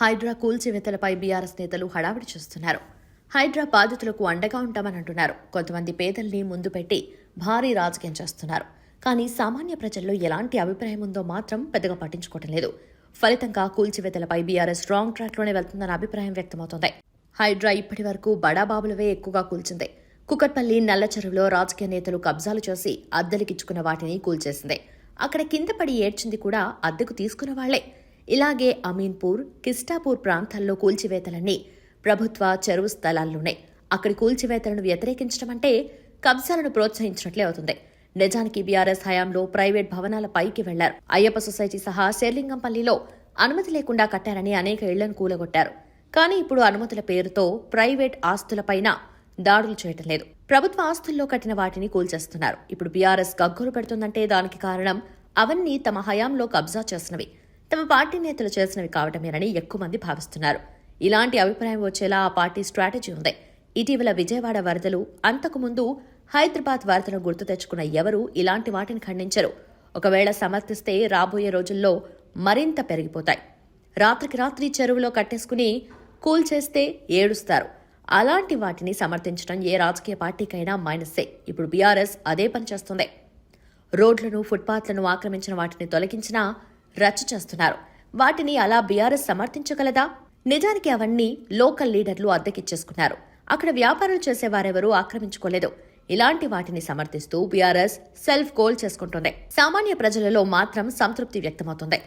Hydraa కూల్చివేతలపై BRS నేతలు హడావిడి చేస్తున్నారు. హైడ్రా బాధితులకు అండగా ఉంటామని అంటున్నారు. కొంతమంది పేదల్ని ముందు పెట్టి భారీ రాజకీయం చేస్తున్నారు. కానీ సామాన్య ప్రజల్లో ఎలాంటి అభిప్రాయం ఉందో మాత్రం పెద్దగా పట్టించుకోవటం లేదు. ఫలితంగా కూల్చివేతలపై బీఆర్ఎస్ రాంగ్ ట్రాక్లోనే వెళ్తుందన్న అభిప్రాయం వ్యక్తమవుతోంది. హైడ్రా ఇప్పటి వరకు బడాబాబులవే ఎక్కువగా కూల్చింది. కుకట్పల్లి, నల్లచెరువులో రాజకీయ నేతలు కబ్జాలు చేసి అద్దెలకిచ్చుకున్న వాటిని కూల్చేసింది. అక్కడ కింద పడి ఏడ్చింది కూడా అద్దెకు తీసుకున్న వాళ్లే. ఇలాగే అమీన్పూర్, కిస్టాపూర్ ప్రాంతాల్లో కూల్చివేతలన్నీ ప్రభుత్వ చెరువు స్థలాల్లోనే. అక్కడి కూల్చివేతలను వ్యతిరేకించడం అంటే కబ్జాలను ప్రోత్సహించినట్లే అవుతుంది. నిజానికి బీఆర్ఎస్ హయాంలో ప్రైవేట్ భవనాల పైకి వెళ్లారు. అయ్యప్ప సొసైటీ సహా శేర్లింగంపల్లిలో అనుమతి లేకుండా కట్టారని అనేక ఇళ్లను కూలగొట్టారు. కానీ ఇప్పుడు అనుమతుల పేరుతో ప్రైవేట్ ఆస్తులపైన దాడులు చేయటం లేదు. ప్రభుత్వ ఆస్తుల్లో కట్టిన వాటిని కూల్చేస్తున్నారు. ఇప్పుడు బీఆర్ఎస్ గగ్గోలు పెడుతుందంటే దానికి కారణం అవన్నీ తమ హయాంలో కబ్జా చేసినవి, తమ పార్టీ నేతలు చేసినవి కావటమేనని ఎక్కువ మంది భావిస్తున్నారు. ఇలాంటి అభిప్రాయం వచ్చేలా ఆ పార్టీ స్ట్రాటజీ ఉంది. ఇటీవల విజయవాడ వరదలు, అంతకుముందు హైదరాబాద్ వరదలు గుర్తు తెచ్చుకున్న ఎవరూ ఇలాంటి వాటిని ఖండించరు. ఒకవేళ సమర్థిస్తే రాబోయే రోజుల్లో మరింత పెరిగిపోతాయి. రాత్రికి రాత్రి చెరువులో కట్టేసుకుని కూల్చేస్తే ఏడుస్తారు. అలాంటి వాటిని సమర్థించడం ఏ రాజకీయ పార్టీకైనా మైనస్సే. ఇప్పుడు బీఆర్ఎస్ అదే పని చేస్తుంది. రోడ్లను, ఫుట్పాత్లను ఆక్రమించిన వాటిని తొలగించినా రచ్చ చేస్తున్నారు. వాటిని అలా బీఆర్ఎస్ సమర్థించగలదా? నిజానికి అవన్నీ లోకల్ లీడర్లు అద్దెకిచ్చేసుకున్నారు. అక్కడ వ్యాపారాలు చేసేవారెవరూ ఆక్రమించుకోలేదు. ఇలాంటి వాటిని సమర్థిస్తూ బీఆర్ఎస్ సెల్ఫ్ గోల్ చేసుకుంటుంది. సామాన్య ప్రజలలో మాత్రం సంతృప్తి వ్యక్తమవుతుంది.